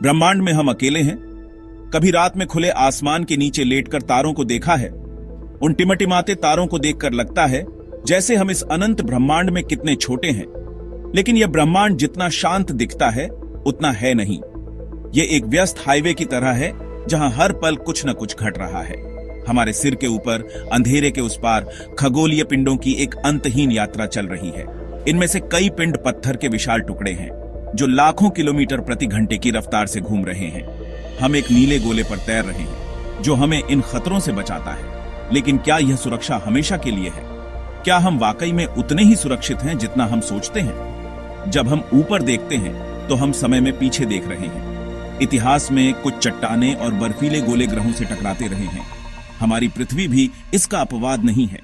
ब्रह्मांड में हम अकेले हैं? कभी रात में खुले आसमान के नीचे लेटकर तारों को देखा है? उन टिमटिमाते तारों को देखकर लगता है जैसे हम इस अनंत ब्रह्मांड में कितने छोटे हैं। लेकिन यह ब्रह्मांड जितना शांत दिखता है उतना है नहीं। यह एक व्यस्त हाईवे की तरह है जहां हर पल कुछ न कुछ घट रहा है। हमारे सिर के ऊपर अंधेरे के उस पार खगोलीय पिंडों की एक अंतहीन यात्रा चल रही है। इनमें से कई पिंड पत्थर के विशाल टुकड़े हैं जो लाखों किलोमीटर प्रति घंटे की रफ्तार से घूम रहे हैं। हम एक नीले गोले पर तैर रहे हैं जो हमें इन खतरों से बचाता है। लेकिन क्या यह सुरक्षा हमेशा के लिए है? क्या हम वाकई में उतने ही सुरक्षित हैं जितना हम सोचते हैं? जब हम ऊपर देखते हैं तो हम समय में पीछे देख रहे हैं। इतिहास में कुछ चट्टाने और बर्फीले गोले ग्रहों से टकराते रहे हैं। हमारी पृथ्वी भी इसका अपवाद नहीं है।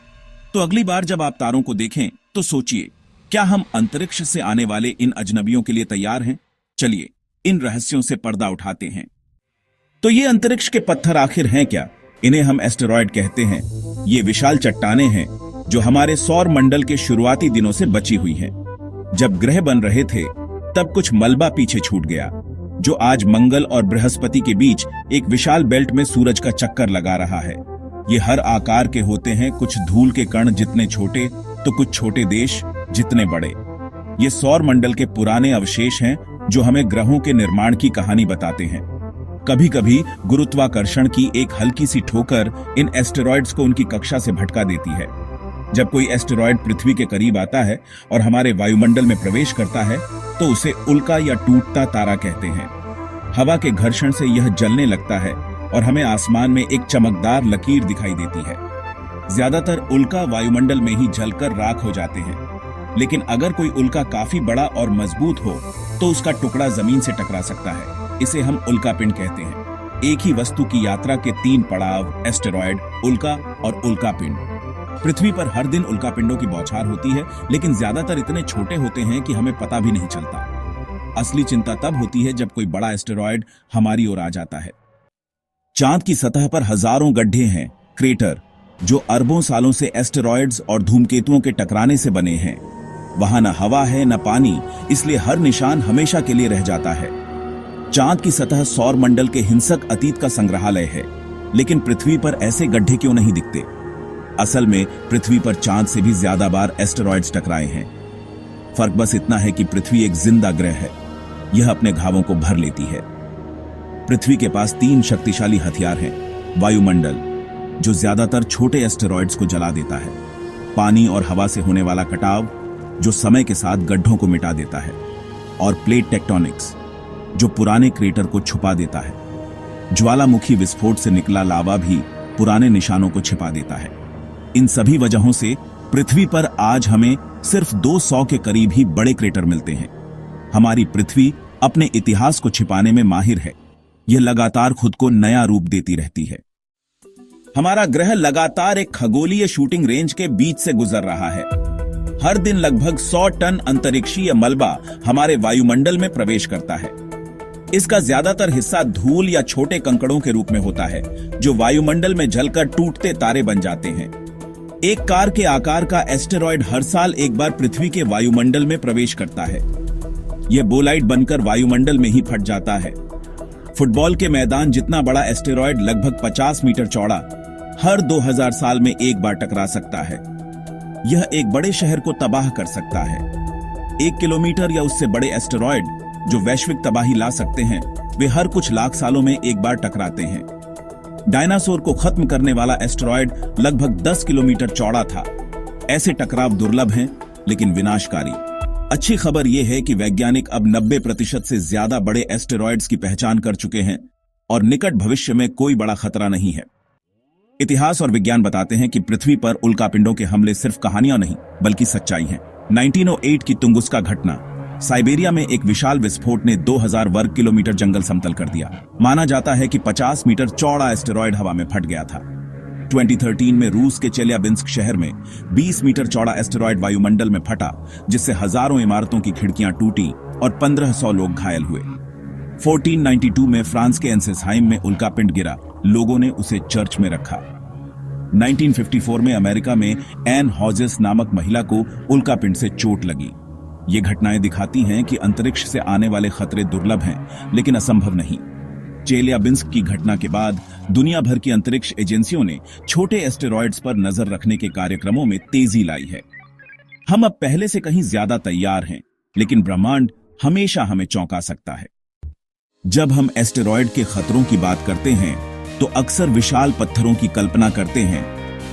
तो अगली बार जब आप तारों को देखें तो सोचिए, क्या हम अंतरिक्ष से आने वाले इन अजनबियों के लिए तैयार हैं? चलिए इन रहस्यों से पर्दा उठाते हैं। तो ये अंतरिक्ष के पत्थर आखिर हैं क्या? इन्हें हम एस्टेरॉयड कहते हैं। ये विशाल चट्टाने हैं जो हमारे सौर मंडल के शुरुआती दिनों से बची हुई हैं। जब ग्रह बन रहे थे तब कुछ मलबा पीछे छूट गया जो आज मंगल और बृहस्पति के बीच एक विशाल बेल्ट में सूरज का चक्कर लगा रहा है। ये हर आकार के होते हैं, कुछ धूल के कण जितने छोटे तो कुछ छोटे देश जितने बड़े। ये सौर मंडल के पुराने अवशेष हैं जो हमें ग्रहों के निर्माण की कहानी बताते हैं। कभी कभी गुरुत्वाकर्षण की एक हल्की सी ठोकर इन एस्टेरॉयड्स को उनकी कक्षा से भटका देती है। जब कोई एस्टेरॉयड पृथ्वी के करीब आता है और हमारे वायुमंडल में प्रवेश करता है तो उसे उल्का या टूटता तारा कहते हैं। हवा के घर्षण से यह जलने लगता है और हमें आसमान में एक चमकदार लकीर दिखाई देती है। ज्यादातर उल्का वायुमंडल में ही जलकर राख हो जाते हैं, लेकिन अगर कोई उल्का काफी बड़ा और मजबूत हो तो उसका टुकड़ा जमीन से टकरा सकता है। इसे हम उल्कापिंड कहते हैं। एक ही वस्तु की यात्रा के 3 पड़ाव, एस्टेरॉयड, उल्का और उल्कापिंड। पृथ्वी पर हर दिन उल्कापिंडों की बौछार होती है, लेकिन ज्यादातर इतने छोटे होते हैं कि हमें पता भी नहीं चलता। असली चिंता तब होती है जब कोई बड़ा एस्टेरॉयड हमारी ओर आ जाता है। चांद की सतह पर हजारों गड्ढे हैं, क्रेटर, जो अरबों सालों से एस्टेरॉयड्स और धूमकेतुओं के टकराने से बने हैं। वहां न हवा है न पानी, इसलिए हर निशान हमेशा के लिए रह जाता है। चांद की सतह सौर मंडल के हिंसक अतीत का संग्रहालय है, लेकिन पृथ्वी पर ऐसे गड्ढे क्यों नहीं दिखते? असल में पृथ्वी पर चांद से भी ज्यादा बार एस्टेरॉयड्स टकराए हैं। फर्क बस इतना है कि पृथ्वी एक जिंदा ग्रह है। यह अपने घावों को भर लेती है। पृथ्वी के पास 3 शक्तिशाली हथियार हैं। वायुमंडल, जो ज्यादातर छोटे एस्टेरॉयड्स को जला देता है। पानी और हवा से होने वाला कटाव, जो समय के साथ गड्ढों को मिटा देता है। और प्लेट टेक्टोनिक्स, जो पुराने क्रेटर को छुपा देता है। ज्वालामुखी विस्फोट से निकला लावा भी पुराने निशानों को छिपा देता है। इन सभी वजहों से पृथ्वी पर आज हमें सिर्फ 200 के करीब ही बड़े क्रेटर मिलते हैं। हमारी पृथ्वी अपने इतिहास को छिपाने में माहिर है। यह लगातार खुद को नया रूप देती रहती है। हमारा ग्रह लगातार एक खगोलीय शूटिंग रेंज के बीच से गुजर रहा है। हर दिन लगभग 100 टन अंतरिक्षीय मलबा हमारे वायुमंडल में प्रवेश करता है। इसका ज्यादातर हिस्सा धूल या छोटे कंकड़ों के रूप में होता है, जो वायुमंडल में जलकर टूटते तारे बन जाते हैं। एक कार के आकार का एस्टेरॉयड हर साल एक बार पृथ्वी के वायुमंडल में प्रवेश करता है। यह बोलाइट बनकर वायुमंडल में ही फट जाता है। फुटबॉल के मैदान जितना बड़ा एस्टेरॉयड, लगभग 50 मीटर चौड़ा, हर 2000 साल में एक बार टकरा सकता है। यह एक बड़े शहर को तबाह कर सकता है। 1 किलोमीटर या उससे बड़े एस्टेरॉयड, जो वैश्विक तबाही ला सकते हैं, वे हर कुछ लाख सालों में एक बार टकराते हैं। डायनासोर को खत्म करने वाला एस्टेरॉयड लगभग 10 किलोमीटर चौड़ा था। ऐसे टकराव दुर्लभ हैं, लेकिन विनाशकारी। अच्छी खबर यह है कि वैज्ञानिक अब 90% से ज्यादा बड़े एस्टेरॉयड्स की पहचान कर चुके हैं और निकट भविष्य में कोई बड़ा खतरा नहीं है। इतिहास और विज्ञान बताते हैं कि पृथ्वी पर उल्कापिंडों के हमले सिर्फ कहानियां नहीं, बल्कि सच्चाई हैं। 1908 की तुंगुस्का घटना, साइबेरिया में एक विशाल विस्फोट ने 2000 वर्ग किलोमीटर जंगल समतल कर दिया। माना जाता है कि 50 मीटर चौड़ा एस्टेरॉयड हवा में फट गया था। 2013 में रूस के चेल्याबिंस्क शहर में 20 मीटर चौड़ा एस्टेरॉयड वायुमंडल में फटा, जिससे हजारों इमारतों की खिड़कियां टूटी और 1500 लोग घायल हुए। 1492 में फ्रांस के एंसेसहाइम में उल्कापिंड गिरा, लोगों ने उसे चर्च में रखा। 1954 में अमेरिका में एन हॉजेस नामक महिला को उल्कापिंड से चोट लगी। ये घटनाएं दिखाती हैं कि अंतरिक्ष से आने वाले खतरे दुर्लभ हैं, लेकिन असंभव नहीं। चेलियाबिंस्क की घटना के बाद दुनिया भर की अंतरिक्ष एजेंसियों ने छोटे एस्टेरॉयड्स पर नजर रखने के कार्यक्रमों में तेजी लाई है। हम अब पहले से कहीं ज्यादा तैयार हैं, लेकिन ब्रह्मांड हमेशा हमें चौंका सकता है। जब हम एस्टेरॉयड के खतरों की बात करते हैं तो अक्सर विशाल पत्थरों की कल्पना करते हैं,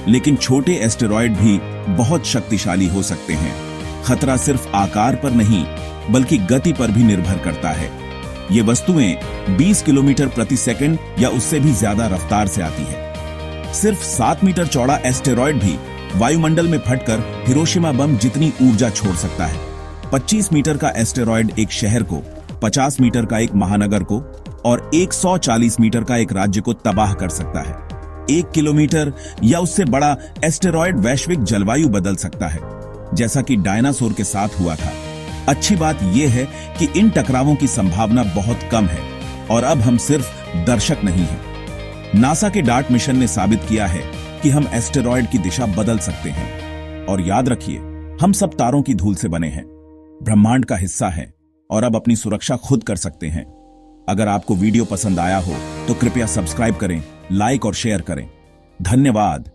लेकिन छोटे एस्टेरॉयड भी बहुत शक्तिशाली हो सकते हैं। खतरा सिर्फ आकार पर नहीं, बल्कि गति पर भी निर्भर करता है। ये वस्तुएं 20 किलोमीटर प्रति सेकंड या उससे भी ज्यादा रफ्तार से आती है। सिर्फ 7 मीटर चौड़ा एस्टेरॉयड भी वायुमंडल में फटकर हिरोशिमा बम जितनी ऊर्जा छोड़ सकता है। 25 मीटर का एस्टेरॉयड एक शहर को, 50 मीटर का एक महानगर को और 140 मीटर का एक राज्य को तबाह कर सकता है। 1 किलोमीटर या उससे बड़ा एस्टेरॉयड वैश्विक जलवायु बदल सकता है, जैसा कि डायनासोर के साथ हुआ था। अच्छी बात यह है कि इन टकरावों की संभावना बहुत कम है और अब हम सिर्फ दर्शक नहीं हैं। नासा के डार्ट मिशन ने साबित किया है कि हम एस्टेरॉयड की दिशा बदल सकते हैं। और याद रखिए, हम सब तारों की धूल से बने हैं, ब्रह्मांड का हिस्सा हैं और अब अपनी सुरक्षा खुद कर सकते हैं। अगर आपको वीडियो पसंद आया हो तो कृपया सब्सक्राइब करें, लाइक और शेयर करें। धन्यवाद।